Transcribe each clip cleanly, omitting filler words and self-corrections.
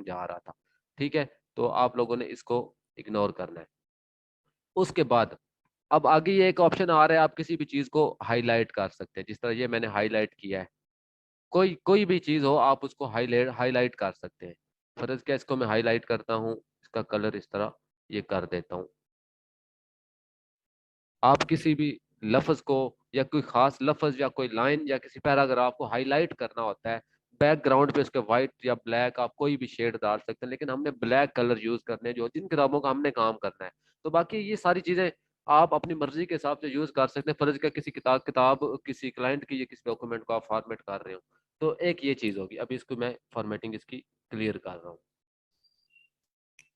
समझा रहा था। ठीक है, तो आप लोगों ने इसको इग्नोर करना है। उसके बाद अब आगे ये एक ऑप्शन आ रहा है, आप किसी भी चीज को हाईलाइट कर सकते हैं, जिस तरह ये मैंने हाईलाइट किया है। कोई कोई भी चीज हो आप उसको हाईलाइट हाईलाइट कर सकते हैं। फर्ज क्या, इसको मैं हाईलाइट करता हूँ, इसका कलर इस तरह ये कर देता हूँ। आप किसी भी लफ्ज को या कोई खास लफ्ज या कोई लाइन या किसी पैराग्राफ को हाईलाइट करना होता है, बैकग्राउंड पे उसके व्हाइट या ब्लैक आप कोई भी शेड डाल सकते हैं, लेकिन हमने ब्लैक कलर यूज करने हैं जो जिन किताबों का हमने काम करना है। तो बाकी ये सारी चीजें आप अपनी मर्जी के हिसाब से यूज कर सकते हैं। फर्ज का किसी किताब किताब किसी क्लाइंट की या किसी डॉक्यूमेंट को आप फॉर्मेट कर रहे हो, तो एक ये चीज होगी। अभी इसको मैं फॉर्मेटिंग इसकी क्लियर कर रहा हूँ।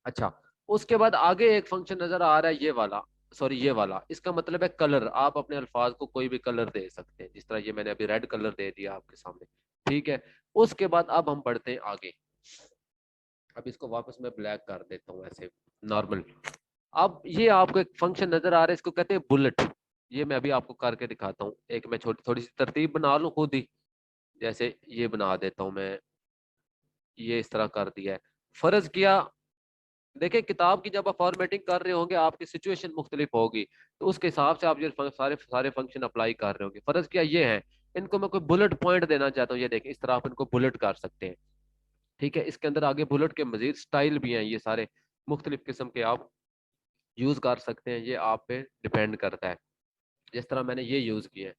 अच्छा, उसके बाद आगे एक फंक्शन नजर आ रहा है ये वाला, सॉरी ये वाला, इसका मतलब है कलर। आप अपने अल्फाज को कोई भी कलर दे सकते हैं, जिस तरह ये मैंने अभी रेड कलर दे दिया आपके सामने। ठीक है, उसके बाद अब हम बढ़ते हैं आगे। अब इसको वापस मैं ब्लैक कर देता हूँ ऐसे नॉर्मल। अब ये आपको एक फंक्शन नजर आ रहा है, इसको कहते हैं बुलेट। ये मैं अभी आपको करके दिखाता हूँ। एक मैं छोटी थोड़ी सी तरतीब बना लूँ खुद ही, जैसे ये बना देता हूँ मैं, ये इस तरह कर दिया है। फर्ज किया, देखिए किताब की जब आप फॉर्मेटिंग कर रहे होंगे आपकी सिचुएशन मुख्तलिफ होगी, तो उसके हिसाब से आप ये सारे सारे फंक्शन अप्लाई कर रहे होंगे। फर्ज किया ये है, इनको मैं कोई बुलेट पॉइंट देना चाहता हूँ, ये देखें इस तरह आप इनको बुलेट कर सकते हैं। ठीक है, इसके अंदर आगे बुलेट के मजीद स्टाइल भी हैं, ये सारे मुख्तलिफ किस्म के आप यूज कर सकते हैं, ये आप पे डिपेंड करता है। जिस तरह मैंने ये यूज किया है,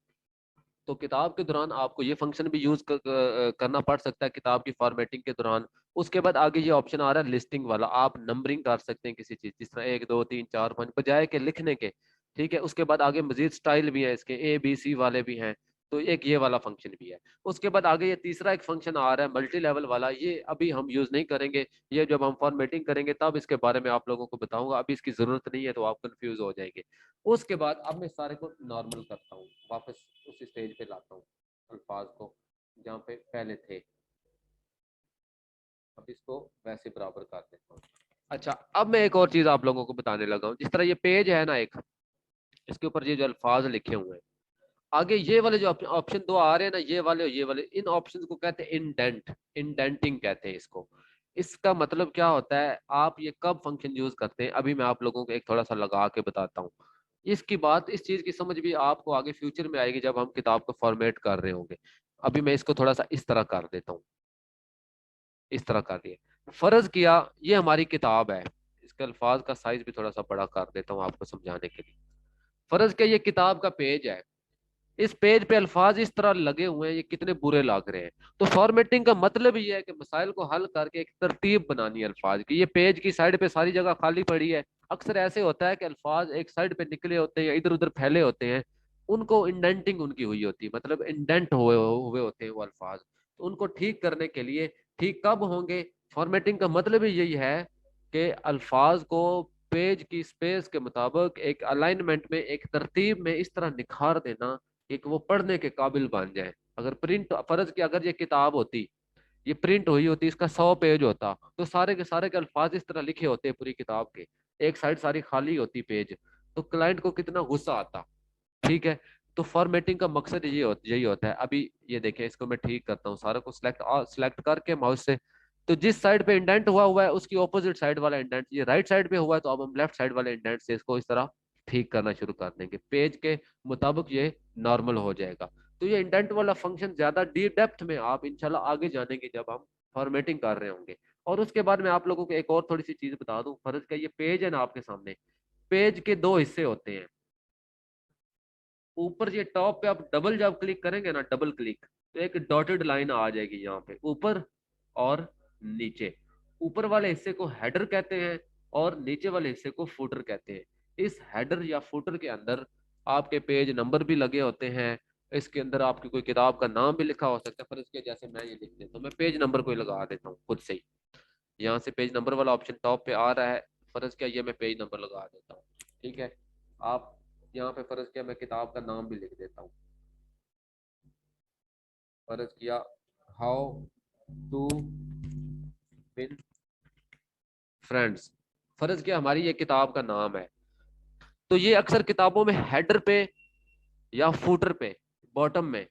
तो किताब के दौरान आपको ये फंक्शन भी यूज करना पड़ सकता है किताब की फॉर्मेटिंग के दौरान। उसके बाद आगे ये ऑप्शन आ रहा है लिस्टिंग वाला, आप नंबरिंग कर सकते हैं किसी चीज, जिस तरह 1 2 3 4 5 बजाय के लिखने के। ठीक है, उसके बाद आगे मजीद स्टाइल भी है इसके, ABC वाले भी हैं, तो एक ये वाला फंक्शन भी है। उसके बाद आगे ये तीसरा एक फंक्शन आ रहा है मल्टी लेवल वाला, ये अभी हम यूज नहीं करेंगे, ये जब हम फॉर्मेटिंग करेंगे तब इसके बारे में आप लोगों को बताऊंगा, अभी इसकी जरूरत नहीं है तो आप कंफ्यूज हो जाएंगे। उसके बाद अब मैं सारे को नॉर्मल करता हूँ, वापस उसी स्टेज पे लाता हूँ अल्फाज को जहाँ पे पहले थे। अब इसको वैसे बराबर कर देता हूँ। अच्छा, अब मैं एक और चीज आप लोगों को बताने लगा हूँ। जिस तरह ये पेज है ना एक, इसके ऊपर ये जो अल्फाज लिखे हुए हैं, आगे ये वाले जो ऑप्शन दो आ रहे हैं ना, ये वाले और ये वाले, इन ऑप्शन को कहते हैं इंडेंट, इंडेंटिंग कहते हैं इसको। इसका मतलब क्या होता है, आप ये कब फंक्शन यूज करते हैं, अभी मैं आप लोगों को एक थोड़ा सा लगा के बताता हूँ। इसकी बात, इस चीज की समझ भी आपको आगे फ्यूचर में आएगी जब हम किताब को फॉर्मेट कर रहे होंगे। अभी मैं इसको थोड़ा सा इस तरह कर देता हूँ, इस तरह कर दिया। फर्ज किया ये हमारी किताब है, इसके अल्फाज का साइज भी थोड़ा सा बड़ा कर देता हूँ आपको समझाने के लिए। फर्ज किया ये किताब का पेज है, इस पेज पे अल्फाज इस तरह लगे हुए हैं, ये कितने बुरे लग रहे हैं। तो फॉर्मेटिंग का मतलब ये है कि मसाइल को हल करके एक तरतीब बनानी है अल्फाज की। ये पेज की साइड पे सारी जगह खाली पड़ी है, अक्सर ऐसे होता है कि अल्फाज एक साइड पे निकले होते हैं या इधर उधर फैले होते हैं, उनको इंडेंटिंग उनकी हुई होती है, मतलब इंडेंट हुए हुए होते हैं वो अल्फाज। तो उनको ठीक करने के लिए, ठीक कब होंगे, फॉर्मेटिंग का मतलब ही यही है कि अल्फाज को पेज की स्पेस के मुताबिक एक अलाइनमेंट में, एक तरतीब में इस तरह निखार देना कि वो पढ़ने के काबिल बन जाए। अगर प्रिंट, फर्ज की अगर ये किताब होती, ये प्रिंट हुई होती, इसका 100 पेज होता, तो सारे के अल्फाज इस तरह लिखे होते पूरी किताब के, एक साइड सारी खाली होती पेज, तो क्लाइंट को कितना गुस्सा आता। ठीक है, तो फॉर्मेटिंग का मकसद यही होता है। अभी ये देखें, इसको मैं ठीक करता हूँ, सारा को सिलेक्ट करके माउस से, तो जिस साइड पे इंडेंट हुआ हुआ है उसकी ऑपोजिट साइड वाला इंडेंट, ये राइट साइड पे हुआ है तो अब हम लेफ्ट साइड वाले इंडेंट से इसको इस तरह ठीक करना शुरू कर देंगे, पेज के मुताबिक ये नॉर्मल हो जाएगा। तो ये इंडेंट वाला फंक्शन ज्यादा डीप डेप्थ में आप इंशाल्लाह आगे जानेंगे जब हम फॉर्मेटिंग कर रहे होंगे। और उसके बाद मैं आप लोगों को एक और थोड़ी सी चीज बता दूं। फर्ज का ये पेज है ना आपके सामने, पेज के दो हिस्से होते हैं। ऊपर ये टॉप पे आप डबल जब क्लिक करेंगे ना, डबल क्लिक, तो एक डॉटेड लाइन आ जाएगी यहाँ पे ऊपर और नीचे। ऊपर वाले हिस्से को हेडर कहते हैं और नीचे वाले हिस्से को फुटर कहते हैं। इस हेडर या फुटर के अंदर आपके पेज नंबर भी लगे होते हैं, इसके अंदर आपकी कोई किताब का नाम भी लिखा हो सकता है। पर इसके जैसे मैं ये लिख देता हूँ, मैं पेज नंबर कोई लगा देता हूँ खुद से ही, यहाँ से पेज नंबर वाला ऑप्शन टॉप पे आ रहा है, फर्ज क्या ये मैं पेज नंबर लगा देता हूँ। ठीक है, आप यहाँ पे फर्ज किया मैं किताब का नाम भी लिख देता हूँ। फर्ज किया हाउ टू विन फ्रेंड्स, फर्ज किया हमारी ये किताब का नाम है। तो ये अक्सर किताबों में हेडर पे या फूटर पे, बॉटम में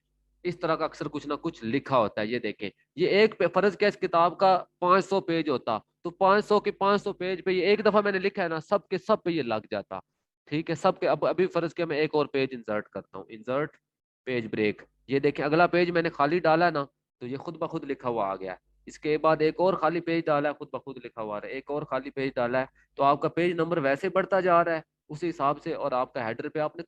इस तरह का अक्सर कुछ ना कुछ लिखा होता है। ये देखें, ये एक फर्ज क्या इस किताब का 500 पेज होता, तो 500 के 500 पेज पे ये एक दफा मैंने लिखा है ना, सब के सब पे ये लग जाता। ठीक है, सबके। अब अभी फर्ज किया मैं एक और पेज इंसर्ट करता हूँ, इंसर्ट पेज ब्रेक। ये देखें, अगला पेज मैंने खाली डाला है ना, तो ये खुद ब खुद लिखा हुआ आ गया है। इसके बाद एक और खाली पेज डाला है, खुद ब खुद लिखा हुआ आ रहा है। एक और खाली पेज डाला है, तो आपका पेज नंबर वैसे बढ़ता जा रहा है उसी हिसाब से। और आपका हेडर पे आपने